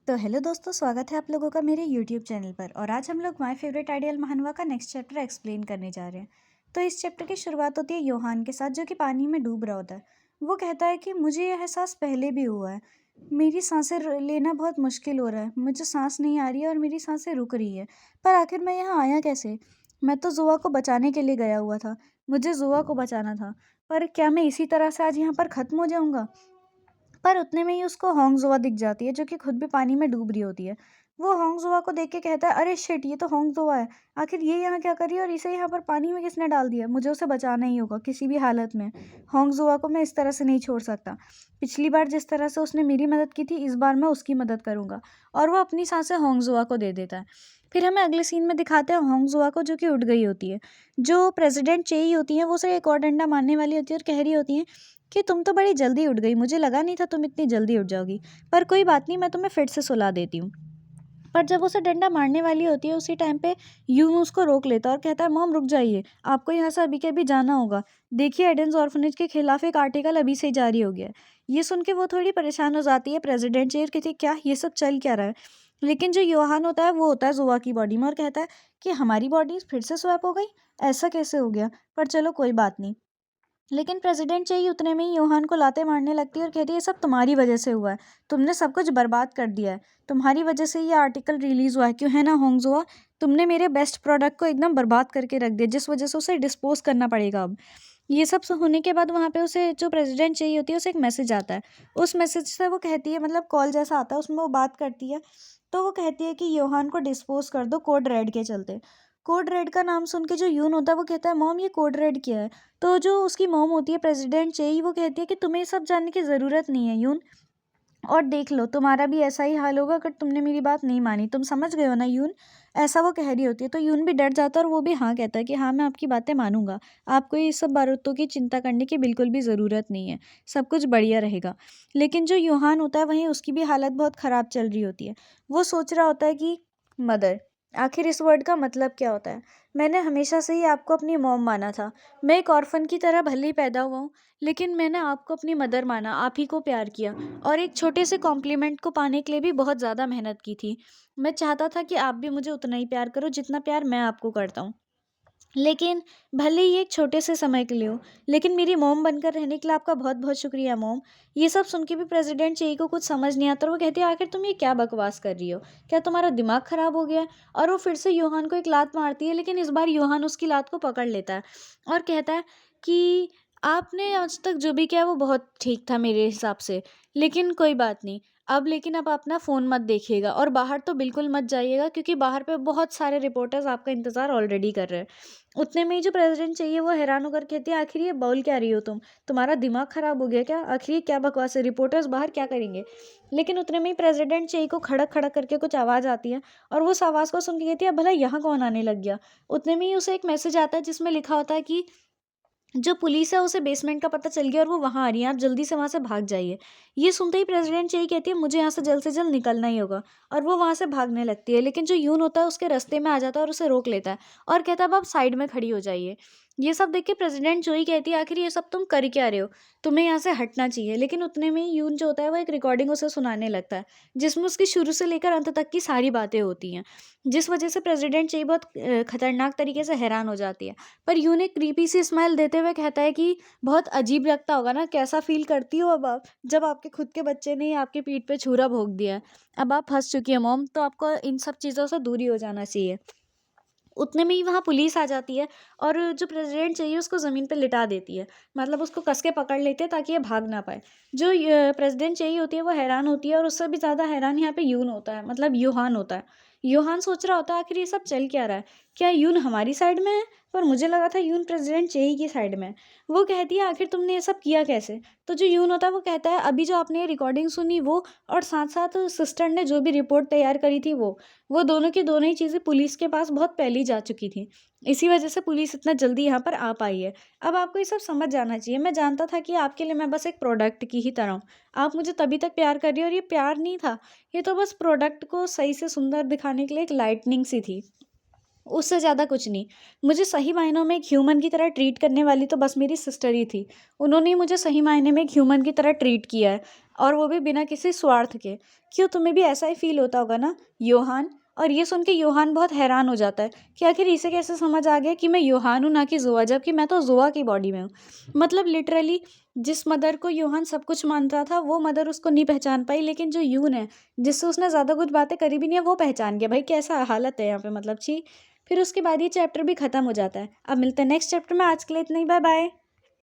तो हेलो दोस्तों, स्वागत है आप लोगों का मेरे यूट्यूब चैनल पर। और आज हम लोग माय फेवरेट आइडियल महानवा का नेक्स्ट चैप्टर एक्सप्लेन करने जा रहे हैं। तो इस चैप्टर की शुरुआत होती है योहान के साथ, जो कि पानी में डूब रहा होता है। वो कहता है कि मुझे यह एहसास पहले भी हुआ है। मेरी सांसें लेना बहुत मुश्किल हो रहा है, मुझे सांस नहीं आ रही है और मेरी सांसें रुक रही है। पर आखिर मैं यहाँ आया कैसे? मैं तो जुआ को बचाने के लिए गया हुआ था। मुझे जुआ को बचाना था। पर क्या मैं इसी तरह से आज यहाँ पर ख़त्म हो जाऊँगा? पर उतने में ही उसको होंगज़ुआ दिख जाती है, जो कि खुद भी पानी में डूब रही होती है। वो होंगज़ुआ को देख के कहता है, अरे शिट, ये तो होंगज़ुआ है। आखिर ये यहाँ क्या कर रही है और इसे यहाँ पर पानी में किसने डाल दिया? मुझे उसे बचाना ही होगा किसी भी हालत में। होंगज़ुआ को मैं इस तरह से नहीं छोड़ सकता। पिछली बार जिस तरह से उसने मेरी मदद की थी, इस बार मैं उसकी मदद करूँगा। और वो अपनी सांसें होंगज़ुआ को दे देता है। फिर हमें अगले सीन में दिखाते हैं होंगज़ुआ को, जो कि उठ गई होती है। जो प्रेसिडेंट चेई होती हैं, वो उसे एक और डंडा मारने वाली होती है और कह रही होती हैं कि तुम तो बड़ी जल्दी उठ गई, मुझे लगा नहीं था तुम इतनी जल्दी उठ जाओगी। पर कोई बात नहीं, मैं तुम्हें फिर से सुला देती हूँ। पर जब उसे डंडा मारने वाली होती है, उसी टाइम पे यून उसको रोक लेता है और कहता है, मॉम रुक जाइए, आपको यहाँ से अभी के अभी जाना होगा। देखिए, एडेंस ऑर्फनेज के खिलाफ एक आर्टिकल अभी से ही जारी हो गया है। ये सुन के वो थोड़ी परेशान हो जाती है। प्रेसिडेंट चेयर कहती है, क्या ये सब चल क्या रहा है? लेकिन जो योहान होता है, वो होता है जुआ की बॉडी में और कहता है कि हमारी बॉडी फिर से स्वैप हो गई, ऐसा कैसे हो गया? पर चलो कोई बात नहीं। लेकिन प्रेसिडेंट चाहिए उतने में ही योहान को लाते मारने लगती है और कहती है, ये सब तुम्हारी वजह से हुआ है। तुमने सब कुछ बर्बाद कर दिया है। तुम्हारी वजह से ये आर्टिकल रिलीज़ हुआ है, क्यों है ना होंगज़ुआ? तुमने मेरे बेस्ट प्रोडक्ट को एकदम बर्बाद करके रख दिया, जिस वजह से उसे डिस्पोज करना पड़ेगा अब। ये सब होने के बाद वहाँ पे उसे जो प्रेसिडेंट चाहिए होती है, उसे एक मैसेज आता है। उस मैसेज से वो कहती है, मतलब कॉल जैसा आता है, उसमें वो बात करती है। तो वो कहती है कि योहान को डिस्पोज कर दो कोड रेड के चलते। कोड रेड का नाम सुन के जो यून होता है, वो कहता है, मॉम ये कोड रेड क्या है? तो जो उसकी मॉम होती है प्रेसिडेंट चेई, वो कहती है कि तुम्हें ये सब जानने की ज़रूरत नहीं है यून। और देख लो, तुम्हारा भी ऐसा ही हाल होगा अगर तुमने मेरी बात नहीं मानी। तुम समझ गए हो ना यून? ऐसा वो कह रही होती है। तो यून भी डर जाता है और वो भी हाँ कहता है कि हाँ, मैं आपकी बातें मानूंगा। आपको ये सब बातों की चिंता करने की बिल्कुल भी ज़रूरत नहीं है। सब कुछ बढ़िया रहेगा। लेकिन जो यूहान होता है, वहीं उसकी भी हालत बहुत ख़राब चल रही होती है। वो सोच रहा होता है कि मदर, आखिर इस वर्ड का मतलब क्या होता है? मैंने हमेशा से ही आपको अपनी मॉम माना था। मैं एक ऑर्फन की तरह भले ही पैदा हुआ हूँ, लेकिन मैंने आपको अपनी मदर माना, आप ही को प्यार किया। और एक छोटे से कॉम्प्लीमेंट को पाने के लिए भी बहुत ज़्यादा मेहनत की थी। मैं चाहता था कि आप भी मुझे उतना ही प्यार करो जितना प्यार मैं आपको करता हूँ। लेकिन भले ही एक छोटे से समय के लिए हो, लेकिन मेरी मॉम बनकर रहने के लिए आपका बहुत बहुत शुक्रिया मॉम। ये सब सुन के भी प्रेसिडेंट चेई को कुछ समझ नहीं आता और वो कहती है, आखिर तुम ये क्या बकवास कर रही हो? क्या तुम्हारा दिमाग ख़राब हो गया है? और वो फिर से योहान को एक लात मारती है, लेकिन इस बार योहान उसकी लात को पकड़ लेता है और कहता है कि आपने आज तक जो भी किया वो बहुत ठीक था मेरे हिसाब से, लेकिन कोई बात नहीं। अब अपना फ़ोन मत देखिएगा और बाहर तो बिल्कुल मत जाइएगा, क्योंकि बाहर पे बहुत सारे रिपोर्टर्स आपका इंतज़ार ऑलरेडी कर रहे हैं। उतने में ही जो प्रेसिडेंट चाहिए, वो हैरान होकर कहती है, आखिर ये बोल क्या रही हो तुम? तुम्हारा दिमाग ख़राब हो गया क्या? आखिर ये क्या बकवास है? रिपोर्टर्स बाहर क्या करेंगे? लेकिन उतने में ही प्रेसिडेंट चाहिए को खड़क खड़क करके कुछ आवाज़ आती है और वो उस आवाज़ को सुन के कहती है, भला यहाँ कौन आने लग गया? उतने में ही उसे एक मैसेज आता है जिसमें लिखा होता है कि जो पुलिस है, उसे बेसमेंट का पता चल गया और वो वहाँ आ रही है, आप जल्दी से वहाँ से भाग जाइए। ये सुनते ही प्रेसिडेंट यही कहती है, मुझे यहाँ से जल्द निकलना ही होगा। और वो वहाँ से भागने लगती है, लेकिन जो यून होता है उसके रास्ते में आ जाता है और उसे रोक लेता है और कहता है, अब आप साइड में खड़ी हो जाइए। ये सब देख के प्रेसिडेंट जो ही कहती है, आखिर ये सब तुम कर क्या रहे हो? तुम्हें यहाँ से हटना चाहिए। लेकिन उतने में ही यून जो होता है, वो एक रिकॉर्डिंग उसे सुनाने लगता है, जिसमें उसकी शुरू से लेकर अंत तक की सारी बातें होती हैं, जिस वजह से प्रेसिडेंट चाहिए बहुत खतरनाक तरीके से हैरान हो जाती है। पर यून एक क्रीपी सी स्माइल देते हुए कहता है कि बहुत अजीब लगता होगा ना, कैसा फ़ील करती हो अब आप, जब आपके खुद के बच्चे ने ही आपकी पीठ पे छुरा भोंक दिया है। अब आप फँस चुकी हैं मॉम, तो आपको इन सब चीज़ों से दूरी हो जाना चाहिए। उतने में ही वहाँ पुलिस आ जाती है और जो प्रेसिडेंट चाहिए उसको ज़मीन पे लिटा देती है। मतलब उसको कस के पकड़ लेते हैं ताकि ये भाग ना पाए। जो प्रेसिडेंट चाहिए होती है, वो हैरान होती है और उससे भी ज़्यादा हैरान यहाँ पे यून होता है, मतलब यूहान होता है। यूहान सोच रहा होता है, आखिर ये सब चल क्या रहा है? क्या यून हमारी साइड में है? पर मुझे लगा था यून प्रेसिडेंट चेई की साइड में है। वो कहती है, आखिर तुमने ये सब किया कैसे? तो जो यून होता है, वो कहता है, अभी जो आपने ये रिकॉर्डिंग सुनी वो, और साथ-साथ सिस्टर ने जो भी रिपोर्ट तैयार करी थी वो दोनों की दोनों ही चीज़ें पुलिस के पास बहुत पहले ही जा चुकी थी। इसी वजह से पुलिस इतना जल्दी यहाँ पर आ पाई है। अब आपको ये सब समझ जाना चाहिए। मैं जानता था कि आपके लिए मैं बस एक प्रोडक्ट की ही तरह हूँ। आप मुझे तभी तक प्यार कर रही हो और ये प्यार नहीं था। ये तो बस प्रोडक्ट को सही से सुंदर दिखाने के लिए एक लाइटनिंग सी थी। उससे ज़्यादा कुछ नहीं। मुझे सही मायनों में एक ह्यूमन की तरह ट्रीट करने वाली तो बस मेरी सिस्टर ही थी। उन्होंने ही मुझे सही मायने में एक ह्यूमन की तरह ट्रीट किया है, और वो भी बिना किसी स्वार्थ के। क्यों, तुम्हें भी ऐसा ही फ़ील होता होगा ना, योहान? और ये सुन के योहान बहुत हैरान हो जाता है कि आखिर इसे कैसे समझ आ गया कि मैं योहान हूँ ना कि ज़ोआ, जबकि मैं तो ज़ोआ की बॉडी में हूँ। मतलब लिटरली जिस मदर को योहान सब कुछ मानता था, वो मदर उसको नहीं पहचान पाई, लेकिन जो यून है, जिससे उसने ज़्यादा कुछ बातें करी भी नहीं है, वो पहचान गया। भाई कैसा हालत है यहाँ पे, मतलब छी। फिर उसके बाद ये चैप्टर भी खत्म हो जाता है। अब मिलते हैं नेक्स्ट चैप्टर में, आज के लिए इतना ही, बाय बाय।